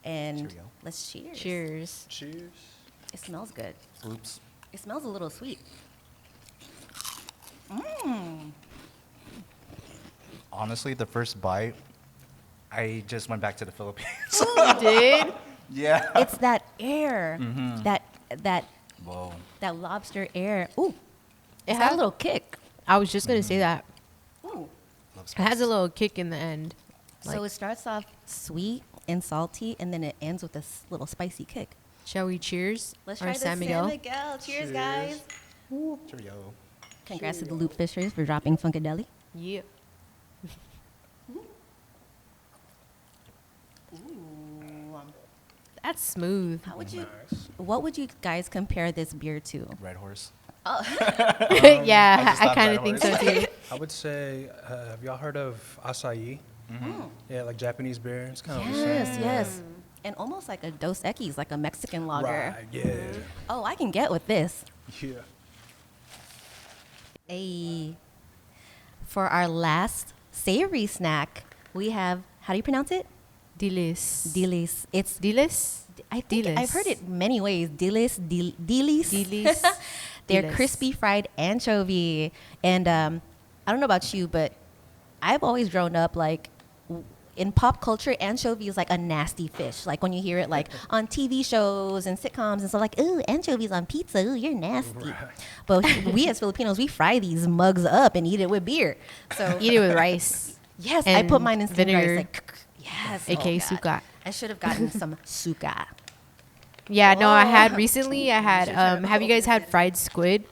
Speaker 1: And
Speaker 4: Here we go.
Speaker 1: let's cheers.
Speaker 2: Cheers.
Speaker 3: Cheers.
Speaker 1: It smells good.
Speaker 4: Oops.
Speaker 1: It smells a little sweet.
Speaker 4: Honestly, the first bite, I just went back to the Philippines.
Speaker 2: You did?
Speaker 4: Yeah.
Speaker 1: It's that air, that
Speaker 4: Whoa.
Speaker 1: that lobster air. Ooh,
Speaker 2: It
Speaker 1: it has
Speaker 2: has-
Speaker 1: a little kick.
Speaker 2: I was just gonna say that.
Speaker 1: Ooh.
Speaker 4: Love
Speaker 2: It has
Speaker 4: spice.
Speaker 2: a little kick in the end.
Speaker 1: So it starts off sweet and salty, and then it ends with this little spicy kick.
Speaker 2: Shall we cheers?
Speaker 1: Let's
Speaker 2: Or
Speaker 1: try the
Speaker 2: San Miguel?
Speaker 1: Miguel. Cheers, guys.
Speaker 4: Cheerio.
Speaker 1: Congrats to the Loop PHishers for dropping Funkadelic.
Speaker 2: Yeah. That's smooth.
Speaker 1: How would you?
Speaker 3: Nice.
Speaker 1: What would you guys compare this beer to?
Speaker 4: Red horse.
Speaker 2: Yeah,
Speaker 4: just
Speaker 2: I
Speaker 4: thought
Speaker 2: kind
Speaker 4: that
Speaker 2: of think
Speaker 4: was-
Speaker 2: so too.
Speaker 3: I would say, have y'all heard of acai? Yeah, like Japanese beer. It's kind of the same.
Speaker 1: Yes, yes. And almost like a Dos Equis, like a Mexican lager.
Speaker 3: Right. Yeah.
Speaker 1: Oh, I can get with this.
Speaker 3: Yeah.
Speaker 1: A for our last savory snack, we have, how do you pronounce it?
Speaker 2: Dilis.
Speaker 1: Dilis. It's
Speaker 2: Dilis?
Speaker 1: I think
Speaker 2: Dilis.
Speaker 1: I've heard it many ways. Dilis, dilis.
Speaker 2: Dilis.
Speaker 1: They're
Speaker 2: Dilis.
Speaker 1: crispy fried anchovy. And I don't know about you, but I've always grown up like in pop culture, anchovy is like a nasty fish. Like when you hear it like on TV shows and sitcoms and stuff like, ooh, anchovies on pizza, ooh, you're nasty.
Speaker 3: Right.
Speaker 1: But we as Filipinos, we fry these mugs up and eat it with beer. So
Speaker 2: Eat it with rice.
Speaker 1: yes, I put
Speaker 2: and
Speaker 1: mine in steamed rice.
Speaker 2: vinegar.
Speaker 1: Like, yes.
Speaker 2: AKA
Speaker 1: oh God.
Speaker 2: suka.
Speaker 1: I should have gotten some suka.
Speaker 2: Yeah, no, I had
Speaker 1: Oh.
Speaker 2: recently. I had. Have you guys had fried squid,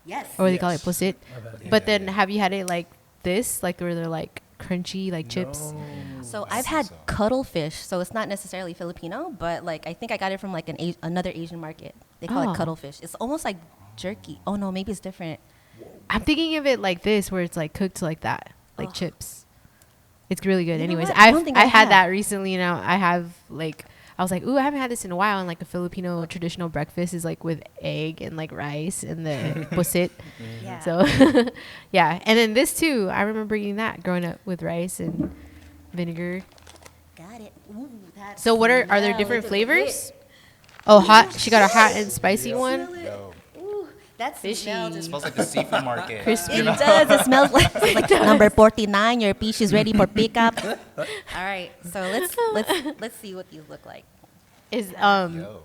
Speaker 1: Yes.
Speaker 2: or what they call it
Speaker 3: Yes.
Speaker 2: pusit?
Speaker 3: I've had it.
Speaker 2: But then, have you had it like this, like where they're like crunchy, like chips?
Speaker 3: No.
Speaker 1: So I've had
Speaker 4: so.
Speaker 1: cuttlefish. So it's not necessarily Filipino, but like I think I got it from like another Asian market. They call
Speaker 2: Oh.
Speaker 1: it cuttlefish. It's almost like jerky. Oh no, maybe it's different.
Speaker 2: I'm thinking of it like this, where it's like cooked like that, like
Speaker 1: Ugh.
Speaker 2: chips. It's really good.
Speaker 1: You know
Speaker 2: Anyways,
Speaker 1: what? I don't think
Speaker 2: I
Speaker 1: I
Speaker 2: had
Speaker 1: have.
Speaker 2: that recently. I have like I was like, ooh, I haven't had this in a while. And like a Filipino traditional breakfast is like with egg and like rice and the pusit.
Speaker 1: Yeah.
Speaker 2: So yeah, and then this too. I remember eating that growing up with rice and vinegar.
Speaker 1: Got it. Ooh, that
Speaker 2: So what are there
Speaker 1: smell,
Speaker 2: different
Speaker 1: look at
Speaker 2: flavors? Oh, hot. She got a hot and spicy one.
Speaker 1: Smell it.
Speaker 4: Yo,
Speaker 1: Ooh, that
Speaker 2: Fishy.
Speaker 1: smell
Speaker 4: it
Speaker 1: just
Speaker 4: smells like the seafood market.
Speaker 2: Crispy.
Speaker 1: It does. It smells like, number 49. Your fish is ready for pickup. All right. So let's see what these look like.
Speaker 2: Is
Speaker 4: Yo.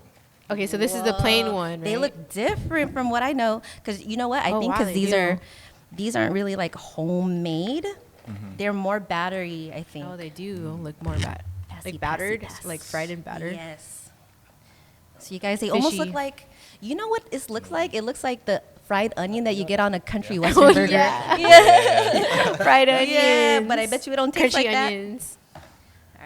Speaker 2: okay. So this is the plain one.
Speaker 1: They
Speaker 2: right?
Speaker 1: look different from what I know. Cause you know what? I
Speaker 2: Oh,
Speaker 1: think
Speaker 2: wow,
Speaker 1: because
Speaker 2: they
Speaker 1: these aren't really like homemade. They're more battery. I think.
Speaker 2: Oh, they do look more
Speaker 1: Passy,
Speaker 2: like battered,
Speaker 1: passy,
Speaker 2: like fried and battered.
Speaker 1: Yes. So you guys, they almost look
Speaker 2: Fishy.
Speaker 1: like. You know what this looks like? It looks like the fried onion that you get on a country western
Speaker 2: Oh,
Speaker 1: burger.
Speaker 2: yeah. Fried onions.
Speaker 1: Yeah, but I bet you it don't taste
Speaker 2: Crunchy
Speaker 1: like that.
Speaker 2: onions.
Speaker 1: All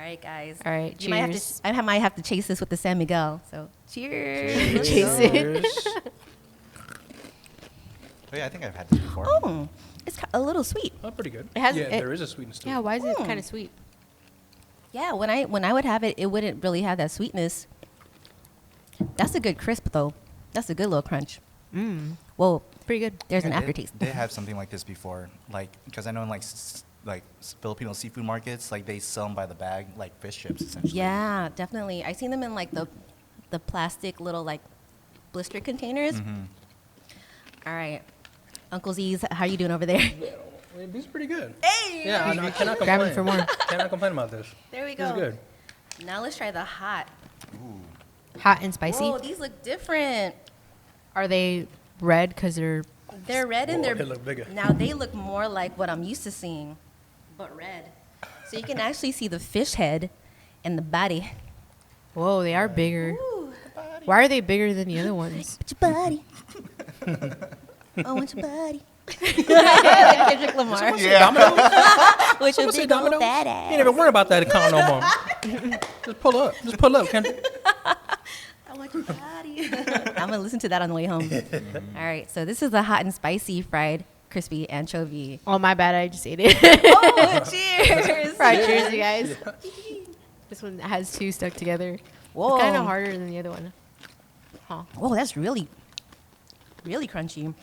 Speaker 1: right, guys.
Speaker 2: All right,
Speaker 1: You might have
Speaker 2: cheers.
Speaker 1: to. I might have to chase this with the San Miguel. So cheers.
Speaker 2: Chase it.
Speaker 3: Cheers.
Speaker 4: Oh, yeah, I think I've had this before.
Speaker 1: Oh, it's a little sweet.
Speaker 3: Oh, pretty good.
Speaker 2: It has-
Speaker 3: yeah,
Speaker 2: it-
Speaker 3: there is a sweetness to
Speaker 2: Yeah.
Speaker 3: it.
Speaker 2: Why is it
Speaker 1: Mm.
Speaker 2: kind of sweet?
Speaker 1: Yeah, when I would have it, it wouldn't really have that sweetness. That's a good crisp though. That's a good little crunch.
Speaker 2: Mm.
Speaker 1: Whoa,
Speaker 2: Pretty good.
Speaker 1: there's an
Speaker 4: Yeah,
Speaker 1: aftertaste.
Speaker 4: They have something like this before, like because I know in like Filipino seafood markets, like they sell them by the bag, like fish chips essentially.
Speaker 1: Yeah, definitely. I seen them in like the plastic little like blister containers.
Speaker 4: Mm-hmm.
Speaker 1: All right, Uncle Z's, how you doing over there?
Speaker 3: Yeah, these are pretty good.
Speaker 1: Hey,
Speaker 3: Yeah, I cannot complain.
Speaker 2: Grab it for more.
Speaker 3: Cannot complain about this.
Speaker 1: there we
Speaker 3: This is
Speaker 1: go.
Speaker 3: good.
Speaker 1: Now let's try the hot.
Speaker 2: Hot and spicy.
Speaker 1: Whoa, these look different.
Speaker 2: Are they red because they're?
Speaker 1: They're red and
Speaker 3: Whoa,
Speaker 1: they're
Speaker 3: they look bigger.
Speaker 1: Now they look more like what I'm used to seeing, but red. So you can actually see the fish head and the body.
Speaker 2: Whoa, they are bigger.
Speaker 1: Ooh,
Speaker 2: Why are they bigger than the other ones?
Speaker 1: what's your body? Oh, what's your body? Kendrick Lamar.
Speaker 4: Yeah.
Speaker 1: With your
Speaker 3: Someone say
Speaker 1: big old
Speaker 3: Domino's?
Speaker 1: fat
Speaker 3: You
Speaker 1: ass.
Speaker 3: ain't even worry about that account no more. Just pull up. Just pull up, Kendrick.
Speaker 1: I want your body. I'm gonna listen to that on the way home. All right, so this is the hot and spicy fried crispy anchovy.
Speaker 2: Oh, my bad. I just ate it.
Speaker 1: Oh, cheers!
Speaker 2: Right, cheers, you guys. This one has two stuck together.
Speaker 1: Whoa.
Speaker 2: It's kind of harder than the other one. Huh.
Speaker 1: Whoa, that's really crunchy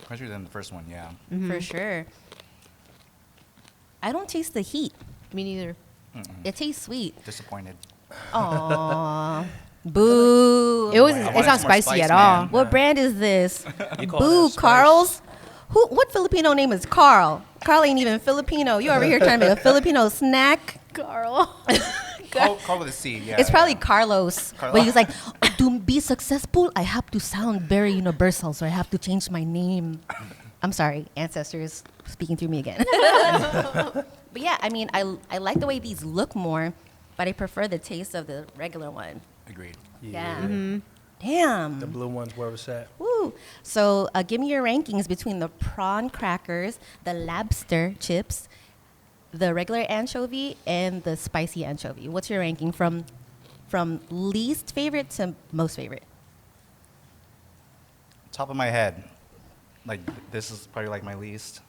Speaker 4: Crunchier than the first one, yeah.
Speaker 1: for sure. I don't taste the heat.
Speaker 2: Me neither.
Speaker 1: It tastes sweet.
Speaker 4: Disappointed.
Speaker 1: Aww. Boo.
Speaker 2: It wasn't.
Speaker 4: I
Speaker 2: It's
Speaker 4: wanted
Speaker 2: not
Speaker 4: some more
Speaker 2: spicy
Speaker 4: spice,
Speaker 2: at all.
Speaker 4: man.
Speaker 1: What brand is this?
Speaker 3: You call
Speaker 1: Boo,
Speaker 3: that spice.
Speaker 1: Carl's? What Filipino name is Carl? Carl ain't even Filipino. You over here trying to make a Filipino snack?
Speaker 2: Carl.
Speaker 4: Carl with a C, yeah.
Speaker 1: It's probably
Speaker 4: yeah.
Speaker 1: Carlos.
Speaker 4: Carlo-
Speaker 1: But he's like, to be successful, I have to sound very universal, so I have to change my name. I'm sorry, ancestors speaking through me again. But yeah, I mean, I like the way these look more, but I prefer the taste of the regular one.
Speaker 4: Agreed.
Speaker 1: Yeah.
Speaker 2: Mm-hmm.
Speaker 1: Damn.
Speaker 3: The blue one's where it's at.
Speaker 1: Woo. So give me your rankings between the prawn crackers, the lobster chips, the regular anchovy, and the spicy anchovy. What's your ranking from least favorite to most favorite?
Speaker 4: Top of my head, like this is probably like my least.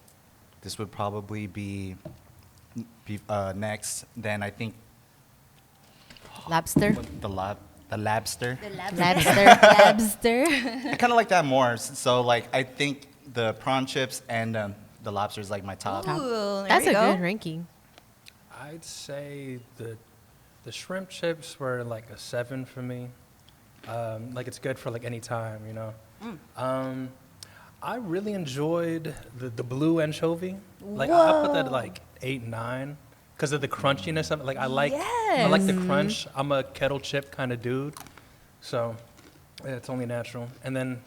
Speaker 4: This would probably be next. Then I think
Speaker 2: Lobster.
Speaker 4: the lobster.
Speaker 1: Lobster.
Speaker 4: I kind of like that more. So like I think the prawn chips and the lobster is like my top.
Speaker 1: Ooh, there
Speaker 2: That's
Speaker 1: we
Speaker 2: a
Speaker 1: go.
Speaker 2: good ranking.
Speaker 3: I'd say the shrimp chips were like a 7 for me. Like it's good for like any time, you know. I really enjoyed the blue anchovy. Like I put that at like 8, 9 because of the crunchiness of it. Like I like the crunch. I'm a kettle chip kind of dude, so yeah, it's only natural. And then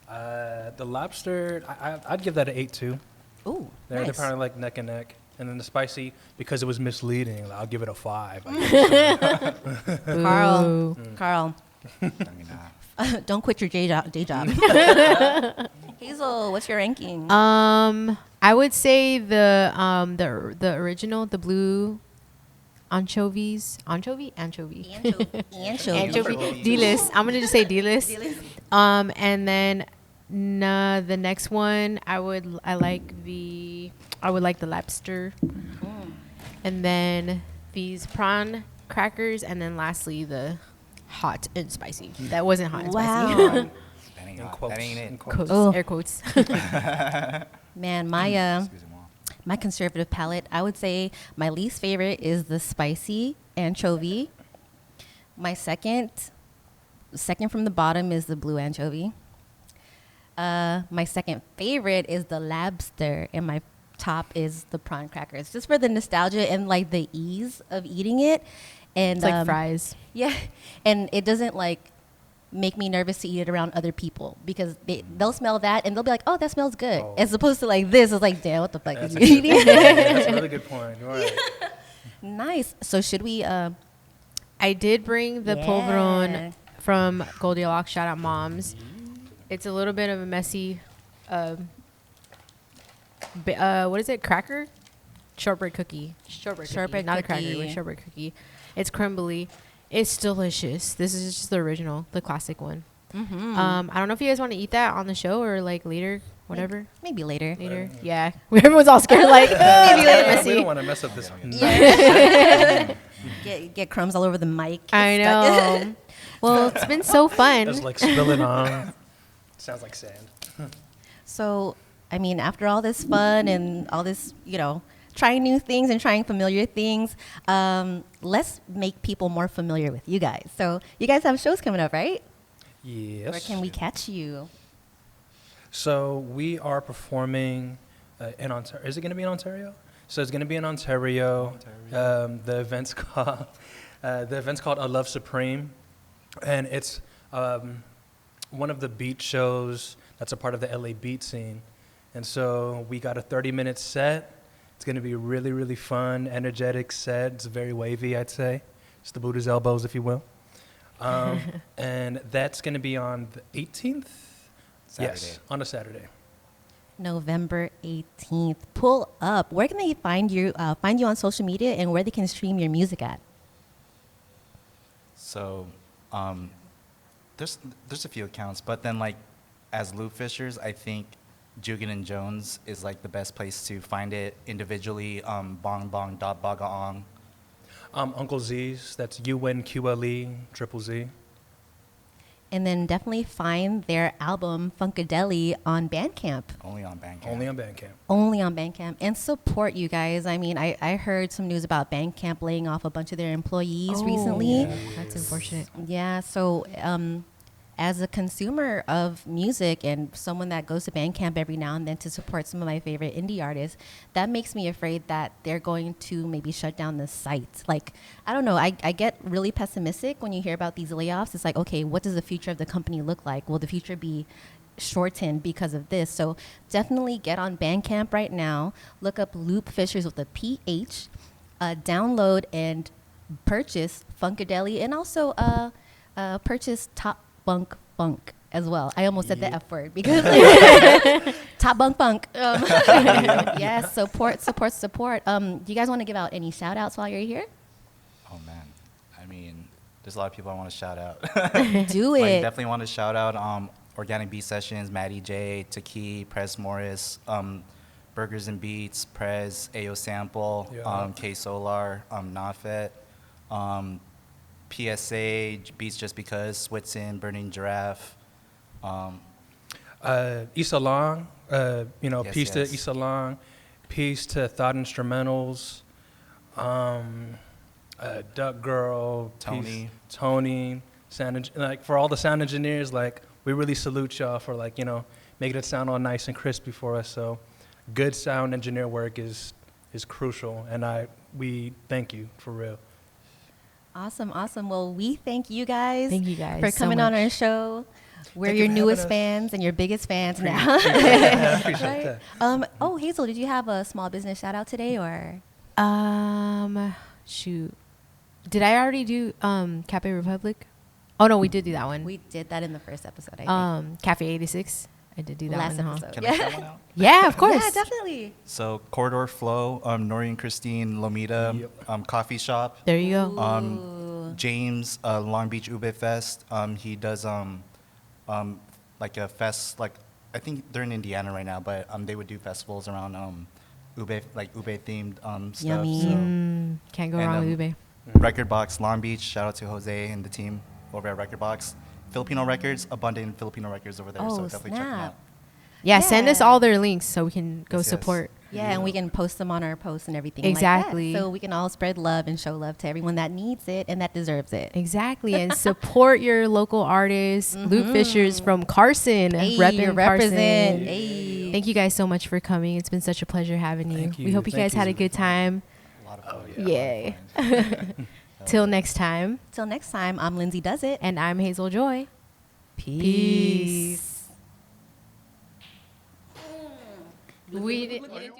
Speaker 3: the lobster, I'd give that an 8 too.
Speaker 1: Ooh,
Speaker 3: They're
Speaker 1: nice.
Speaker 3: probably like neck and neck. And then the spicy, because it was misleading, I'll give it a 5. I guess.
Speaker 1: Carl,
Speaker 4: I mean,
Speaker 1: don't quit your day job. Hazel, what's your ranking?
Speaker 2: I would say the original, the blue anchovies. Anchovy.
Speaker 1: Anchovy.
Speaker 2: Anchovy. D-list. I'm gonna just say D-list. And then Nah, the next one I would like the lobster, and then these prawn crackers, and then lastly the hot and spicy. That wasn't hot and spicy.
Speaker 1: Wow.
Speaker 4: That ain't
Speaker 3: In
Speaker 4: hot.
Speaker 3: quotes.
Speaker 4: That ain't
Speaker 3: In
Speaker 4: it.
Speaker 3: quotes.
Speaker 2: Quotes,
Speaker 1: Oh.
Speaker 2: air quotes.
Speaker 1: Man,
Speaker 4: Excuse me, Mom.
Speaker 1: my conservative palate, I would say my least favorite is the spicy anchovy. My second from the bottom is the blue anchovy. My second favorite is the lobster, and my top is the prawn crackers, just for the nostalgia and like the ease of eating it. And
Speaker 2: It's like fries.
Speaker 1: Yeah, and it doesn't like make me nervous to eat it around other people because they'll smell that and they'll be like, "Oh, that smells good,"
Speaker 3: Oh.
Speaker 1: as opposed to like this. It's like, damn, what the fuck
Speaker 3: That's
Speaker 1: is
Speaker 3: a
Speaker 1: you
Speaker 3: good-
Speaker 1: eating?
Speaker 3: yeah, that's a really good point. You're right.
Speaker 1: Nice. So should we?
Speaker 2: I did bring the polvoron
Speaker 1: Yeah.
Speaker 2: from Goldilocks. Shout out moms. It's a little bit of a messy. What is it? Cracker? Shortbread cookie.
Speaker 1: Shortbread
Speaker 2: not a cracker.
Speaker 1: cookie.
Speaker 2: But shortbread cookie. It's crumbly. It's delicious. This is just the original, the classic one.
Speaker 1: Mm-hmm.
Speaker 2: I don't know if you guys want to eat that on the show or like later, whatever.
Speaker 1: Maybe later.
Speaker 2: Later. Yeah. Everyone's all scared. Like maybe later.
Speaker 3: We
Speaker 2: Messy.
Speaker 3: don't want to mess up this.
Speaker 1: Get crumbs all over the mic.
Speaker 2: I know. Well, it's been so fun.
Speaker 3: Just like spilling on. Sounds like sand.
Speaker 1: So, I mean, after all this fun and all this, trying new things and trying familiar things, let's make people more familiar with you guys. So, you guys have shows coming up, right?
Speaker 3: Yes.
Speaker 1: Where can we catch you?
Speaker 3: So we are performing in Ontario. Is it going to be in Ontario? So it's going to be in Ontario. The event's called A Love Supreme, and it's one of the beat shows that's a part of the LA beat scene. And so we got a 30-minute set. It's going to be a really, really fun, energetic set. It's very wavy, I'd say. It's the Buddha's elbows, if you will. And that's going to be on the 18th?
Speaker 4: Saturday.
Speaker 3: Yes, on a Saturday.
Speaker 1: November 18th. Pull up. Where can they find you on social media and where they can stream your music at?
Speaker 4: So, there's a few accounts, but then like as Loop PHishers, I think Jugan and Jones is like the best place to find it individually. Bongbong.bagaong.
Speaker 3: Uncle Z's, that's UNQLE triple Z.
Speaker 1: And then definitely find their album Funkadelic on Bandcamp.
Speaker 4: Only on Bandcamp.
Speaker 3: Only on Bandcamp.
Speaker 1: Only on Bandcamp. And support you guys. I mean, I heard some news about Bandcamp laying off a bunch of their employees recently.
Speaker 2: That's unfortunate.
Speaker 1: Yeah, so as a consumer of music and someone that goes to Bandcamp every now and then to support some of my favorite indie artists, that makes me afraid that they're going to maybe shut down the site. Like, I don't know, I get really pessimistic when you hear about these layoffs. It's like, okay, what does the future of the company look like? Will the future be shortened because of this? So definitely get on Bandcamp right now. Look up Loop PHishers with a PH. Download and purchase Funkadelic, and also purchase Top Bunk Funk as well. I almost said the F word because Top Bunk Funk. Yes, support. Do you guys want to give out any shout outs while you're here?
Speaker 4: Oh man, I mean, there's a lot of people I want to shout out.
Speaker 1: Do
Speaker 4: Like,
Speaker 1: it.
Speaker 4: definitely want to shout out Organic Beat Sessions, Maddie J, Taki, Prez Morris, Burgers and Beats, Prez, Ayo Sample,
Speaker 3: Yeah.
Speaker 4: K Solar, Nafet, PSA, Beats Just Because, Switsin, Burning Giraffe.
Speaker 3: Issa Long,
Speaker 4: Yes,
Speaker 3: peace to
Speaker 4: yes.
Speaker 3: Issa Long, peace to Thought Instrumentals, Duck Girl,
Speaker 4: Tony.
Speaker 3: peace- Tony, like for all the sound engineers, like we really salute y'all for like making it sound all nice and crispy for us. So, good sound engineer work is crucial, and we thank you for real.
Speaker 1: Awesome. Well, we thank you guys.
Speaker 2: Thank you guys
Speaker 1: for
Speaker 2: so
Speaker 1: coming on
Speaker 2: much.
Speaker 1: our show. We're
Speaker 3: Thank
Speaker 1: your
Speaker 3: you for having
Speaker 1: newest
Speaker 3: us.
Speaker 1: fans and your biggest fans now.
Speaker 3: Appreciate
Speaker 1: Right?
Speaker 3: that.
Speaker 1: Oh, Hazel, did you have a small business shout out today or?
Speaker 2: Shoot. Did I already do Cafe Republic? Oh no, we did do that one.
Speaker 1: We did that in the first episode, I think.
Speaker 2: Cafe 86. I did do that
Speaker 1: Last
Speaker 2: one. huh?
Speaker 1: episode.
Speaker 4: Can I shout one out?
Speaker 2: Yeah, of course.
Speaker 1: Yeah, definitely.
Speaker 4: So Corridor Flow, Nori and Christine Lomita,
Speaker 3: Yep.
Speaker 4: Coffee Shop.
Speaker 2: There you go.
Speaker 1: Ooh.
Speaker 4: James, Long Beach Ube Fest. He does like a fest, like I think they're in Indiana right now, but they would do festivals around ube, like ube themed stuff.
Speaker 1: Yummy.
Speaker 4: So.
Speaker 2: Can't go
Speaker 4: And,
Speaker 2: wrong with Ube.
Speaker 4: Record Box, Long Beach. Shout out to Jose and the team over at Record Box. Filipino records, abundant Filipino records over there. So
Speaker 1: Oh,
Speaker 4: definitely check them
Speaker 1: snap.
Speaker 4: out.
Speaker 2: Yeah, send us
Speaker 1: Yeah.
Speaker 2: all their links so we can go
Speaker 4: Yes, yes.
Speaker 2: support.
Speaker 1: Yeah, and we can post them on our posts and everything.
Speaker 2: Exactly.
Speaker 1: Like that, so we can all spread love and show love to everyone that needs it and that deserves it.
Speaker 2: Exactly, and support your local artists. Loop PHishers from Carson,
Speaker 1: Hey,
Speaker 2: repping
Speaker 1: represent.
Speaker 2: Carson.
Speaker 1: Hey.
Speaker 2: Thank you guys so much for coming. It's been such a pleasure having you.
Speaker 3: Thank
Speaker 2: We
Speaker 3: you.
Speaker 2: hope you
Speaker 3: Thank
Speaker 2: guys had a
Speaker 3: you.
Speaker 2: good time.
Speaker 4: A lot of fun.
Speaker 2: Yay.
Speaker 4: A lot of fun.
Speaker 2: Till next time.
Speaker 1: Till next time, I'm Lindsay Does It.
Speaker 2: And I'm Hazel Joy.
Speaker 1: Peace.
Speaker 2: We didn't do